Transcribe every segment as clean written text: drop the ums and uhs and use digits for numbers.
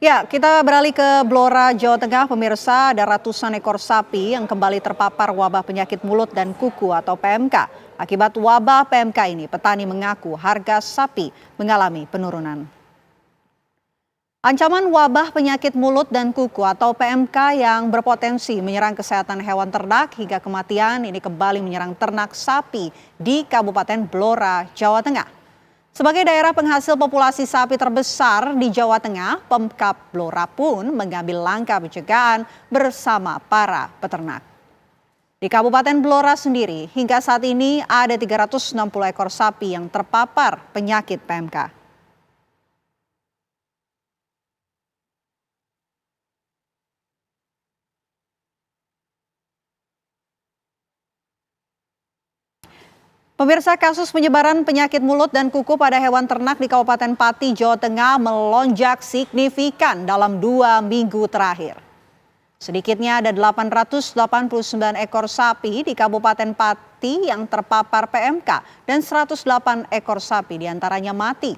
Ya, kita beralih ke Blora, Jawa Tengah. Pemirsa, ada ratusan ekor sapi yang kembali terpapar wabah penyakit mulut dan kuku atau PMK. Akibat wabah PMK ini, petani mengaku harga sapi mengalami penurunan. Ancaman wabah penyakit mulut dan kuku atau PMK yang berpotensi menyerang kesehatan hewan ternak hingga kematian ini kembali menyerang ternak sapi di Kabupaten Blora, Jawa Tengah. Sebagai daerah penghasil populasi sapi terbesar di Jawa Tengah, Pemkab Blora pun mengambil langkah pencegahan bersama para peternak. Di Kabupaten Blora sendiri, hingga saat ini ada 360 ekor sapi yang terpapar penyakit PMK. Pemirsa, kasus penyebaran penyakit mulut dan kuku pada hewan ternak di Kabupaten Pati, Jawa Tengah melonjak signifikan dalam 2 minggu terakhir. Sedikitnya ada 889 ekor sapi di Kabupaten Pati yang terpapar PMK dan 108 ekor sapi diantaranya mati.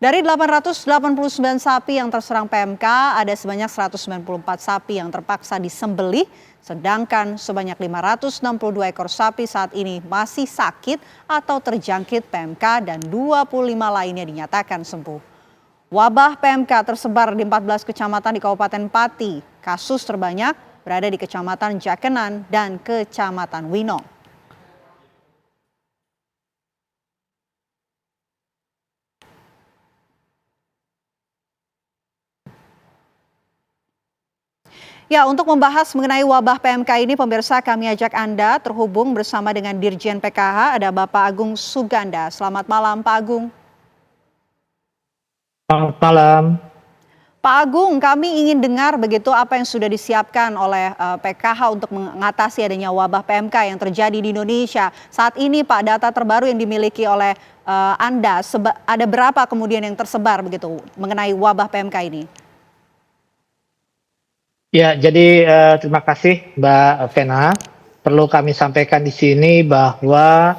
Dari 889 sapi yang terserang PMK, ada sebanyak 194 sapi yang terpaksa disembelih, sedangkan sebanyak 562 ekor sapi saat ini masih sakit atau terjangkit PMK dan 25 lainnya dinyatakan sembuh. Wabah PMK tersebar di 14 kecamatan di Kabupaten Pati. Kasus terbanyak berada di Kecamatan Jakenan dan Kecamatan Winong. Ya, untuk membahas mengenai wabah PMK ini, pemirsa, kami ajak Anda terhubung bersama dengan Dirjen PKH, ada Bapak Agung Suganda. Selamat malam, Pak Agung. Selamat malam. Pak Agung, kami ingin dengar begitu apa yang sudah disiapkan oleh PKH untuk mengatasi adanya wabah PMK yang terjadi di Indonesia. Saat ini, Pak, data terbaru yang dimiliki oleh Anda, ada berapa kemudian yang tersebar begitu mengenai wabah PMK ini? Ya, jadi terima kasih Mbak Vena. Perlu kami sampaikan di sini bahwa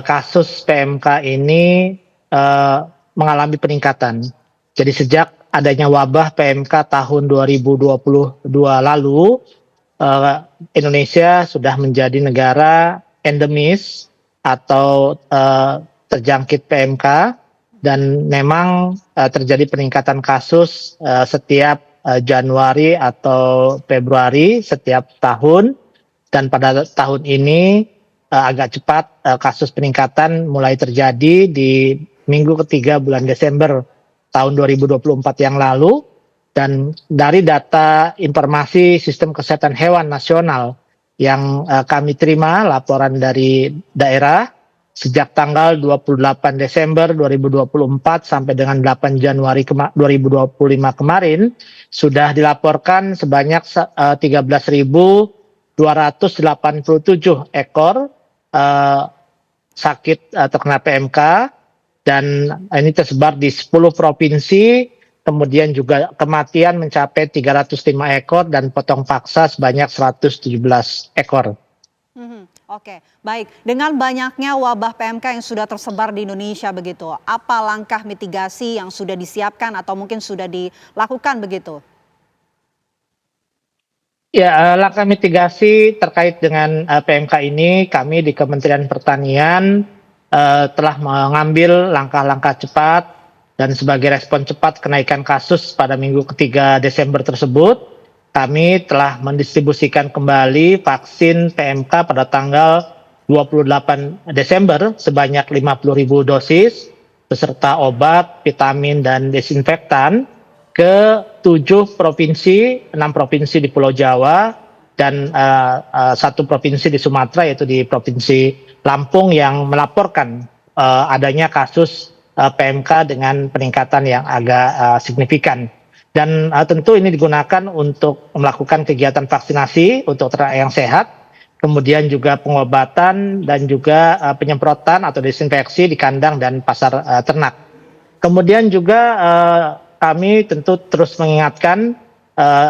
kasus PMK ini mengalami peningkatan. Jadi sejak adanya wabah PMK tahun 2022 lalu, Indonesia sudah menjadi negara endemis atau terjangkit PMK, dan memang terjadi peningkatan kasus setiap Januari atau Februari setiap tahun, dan pada tahun ini agak cepat kasus peningkatan mulai terjadi di minggu ketiga bulan Desember tahun 2024 yang lalu. Dan dari data informasi Sistem Kesehatan Hewan Nasional yang kami terima laporan dari daerah, sejak tanggal 28 Desember 2024 sampai dengan 8 Januari 2025 kemarin, sudah dilaporkan sebanyak 13.287 ekor sakit terkena PMK, dan ini tersebar di 10 provinsi, kemudian juga kematian mencapai 305 ekor dan potong paksa sebanyak 117 ekor. Oke, baik. Dengan banyaknya wabah PMK yang sudah tersebar di Indonesia begitu, apa langkah mitigasi yang sudah disiapkan atau mungkin sudah dilakukan begitu? Ya, langkah mitigasi terkait dengan PMK ini, kami di Kementerian Pertanian telah mengambil langkah-langkah cepat dan sebagai respon cepat kenaikan kasus pada minggu ketiga Desember tersebut, kami telah mendistribusikan kembali vaksin PMK pada tanggal 28 Desember sebanyak 50.000 dosis, beserta obat, vitamin, dan desinfektan ke 7 provinsi, 6 provinsi di Pulau Jawa, dan 1 provinsi di Sumatera, yaitu di Provinsi Lampung yang melaporkan adanya kasus PMK dengan peningkatan yang agak signifikan. Dan tentu ini digunakan untuk melakukan kegiatan vaksinasi untuk ternak yang sehat, kemudian juga pengobatan dan juga penyemprotan atau desinfeksi di kandang dan pasar ternak. Kemudian juga kami tentu terus mengingatkan,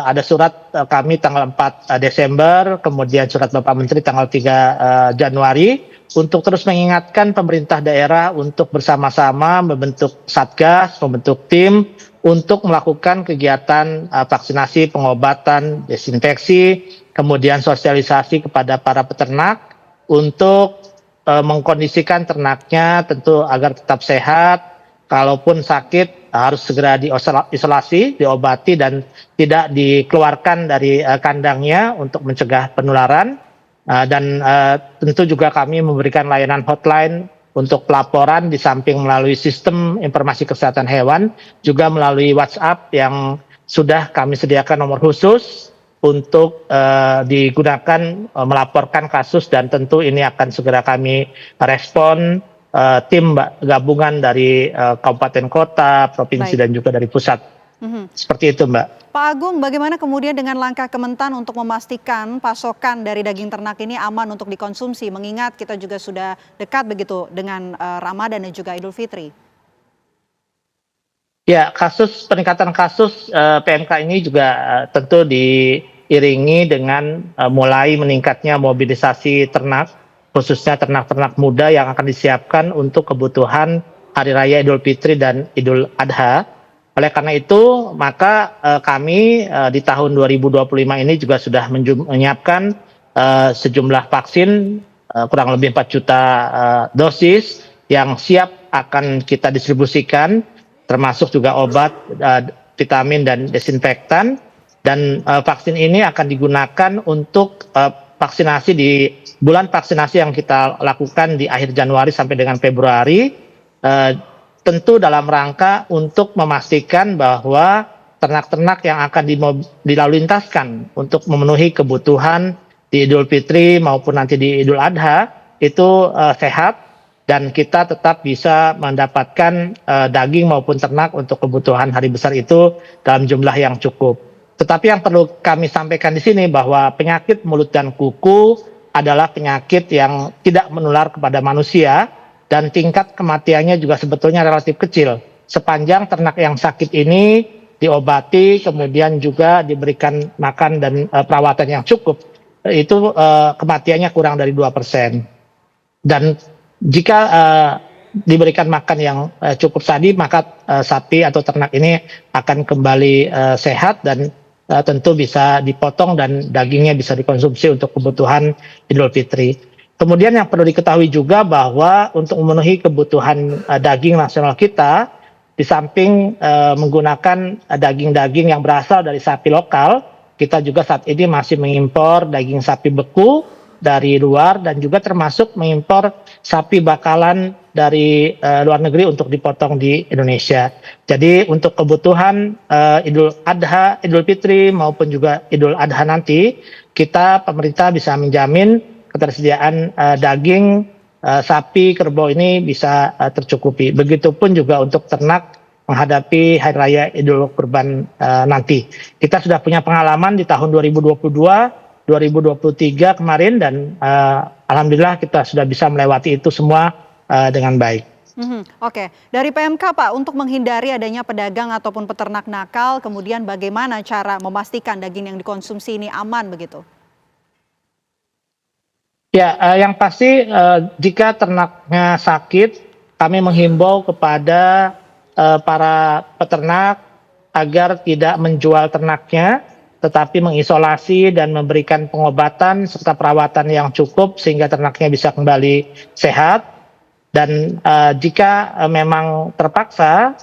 ada surat kami tanggal 4 Desember, kemudian surat Bapak Menteri tanggal 3 Januari, untuk terus mengingatkan pemerintah daerah untuk bersama-sama membentuk satgas, membentuk tim, untuk melakukan kegiatan vaksinasi, pengobatan, desinfeksi, kemudian sosialisasi kepada para peternak untuk mengkondisikan ternaknya tentu agar tetap sehat, kalaupun sakit harus segera diisolasi, diobati dan tidak dikeluarkan dari kandangnya untuk mencegah penularan. Dan tentu juga kami memberikan layanan hotline untuk pelaporan di samping melalui sistem informasi kesehatan hewan, juga melalui WhatsApp yang sudah kami sediakan nomor khusus untuk digunakan melaporkan kasus, dan tentu ini akan segera kami respon tim gabungan dari kabupaten kota, provinsi, Baik. dan juga dari pusat. Seperti itu, Mbak. Pak Agung, bagaimana kemudian dengan langkah Kementan untuk memastikan pasokan dari daging ternak ini aman untuk dikonsumsi, mengingat kita juga sudah dekat begitu dengan Ramadan dan juga Idul Fitri? Ya, peningkatan kasus PMK ini juga tentu diiringi dengan mulai meningkatnya mobilisasi ternak, khususnya ternak-ternak muda yang akan disiapkan untuk kebutuhan Hari Raya Idul Fitri dan Idul Adha. Oleh karena itu, maka kami di tahun 2025 ini juga sudah menyiapkan sejumlah vaksin kurang lebih 4 juta dosis yang siap akan kita distribusikan, termasuk juga obat, vitamin, dan desinfektan. Dan vaksin ini akan digunakan untuk vaksinasi di bulan vaksinasi yang kita lakukan di akhir Januari sampai dengan Februari. Tentu dalam rangka untuk memastikan bahwa ternak-ternak yang akan dilalu lintaskan untuk memenuhi kebutuhan di Idul Fitri maupun nanti di Idul Adha itu sehat, dan kita tetap bisa mendapatkan daging maupun ternak untuk kebutuhan hari besar itu dalam jumlah yang cukup. Tetapi yang perlu kami sampaikan di sini bahwa penyakit mulut dan kuku adalah penyakit yang tidak menular kepada manusia, dan tingkat kematiannya juga sebetulnya relatif kecil. Sepanjang ternak yang sakit ini diobati, kemudian juga diberikan makan dan perawatan yang cukup, itu kematiannya kurang dari 2%. Dan jika diberikan makan yang cukup tadi, maka sapi atau ternak ini akan kembali sehat dan tentu bisa dipotong dan dagingnya bisa dikonsumsi untuk kebutuhan Idul Fitri. Kemudian yang perlu diketahui juga bahwa untuk memenuhi kebutuhan daging nasional kita, di samping menggunakan daging-daging yang berasal dari sapi lokal, kita juga saat ini masih mengimpor daging sapi beku dari luar, dan juga termasuk mengimpor sapi bakalan dari luar negeri untuk dipotong di Indonesia. Jadi untuk kebutuhan Idul Adha, Idul Fitri maupun juga Idul Adha nanti, kita pemerintah bisa menjamin ketersediaan daging sapi kerbau ini bisa tercukupi. Begitupun juga untuk ternak menghadapi Hari Raya Idul Kurban nanti. Kita sudah punya pengalaman di tahun 2022, 2023 kemarin, dan alhamdulillah kita sudah bisa melewati itu semua dengan baik. Oke, dari PMK Pak, untuk menghindari adanya pedagang ataupun peternak nakal, kemudian bagaimana cara memastikan daging yang dikonsumsi ini aman begitu? Ya, yang pasti jika ternaknya sakit, kami menghimbau kepada para peternak agar tidak menjual ternaknya, tetapi mengisolasi dan memberikan pengobatan serta perawatan yang cukup sehingga ternaknya bisa kembali sehat. Dan jika memang terpaksa,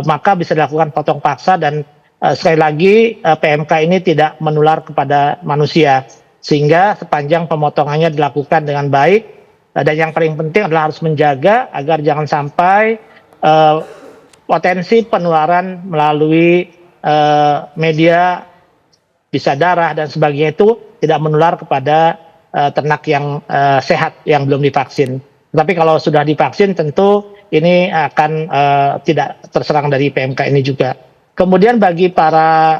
maka bisa dilakukan potong paksa, dan sekali lagi PMK ini tidak menular kepada manusia. Sehingga sepanjang pemotongannya dilakukan dengan baik, dan yang paling penting adalah harus menjaga agar jangan sampai potensi penularan melalui media, bisa darah dan sebagainya itu tidak menular kepada ternak yang sehat yang belum divaksin. Tapi kalau sudah divaksin tentu ini akan tidak terserang dari PMK ini juga. Kemudian bagi para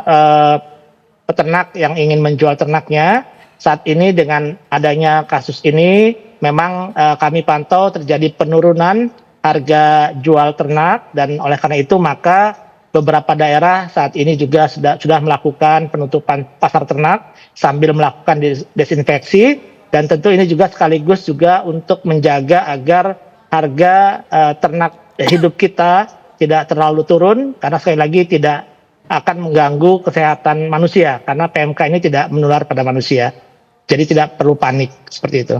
peternak yang ingin menjual ternaknya, saat ini dengan adanya kasus ini memang kami pantau terjadi penurunan harga jual ternak, dan oleh karena itu maka beberapa daerah saat ini juga sudah melakukan penutupan pasar ternak sambil melakukan desinfeksi, dan tentu ini juga sekaligus juga untuk menjaga agar harga ternak hidup kita tidak terlalu turun karena sekali lagi tidak akan mengganggu kesehatan manusia karena PMK ini tidak menular pada manusia. Jadi tidak perlu panik seperti itu.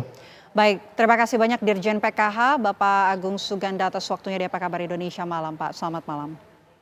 Baik, terima kasih banyak Dirjen PKH Bapak Agung Suganda atas waktunya di Apa Kabar Indonesia Malam, Pak. Selamat malam.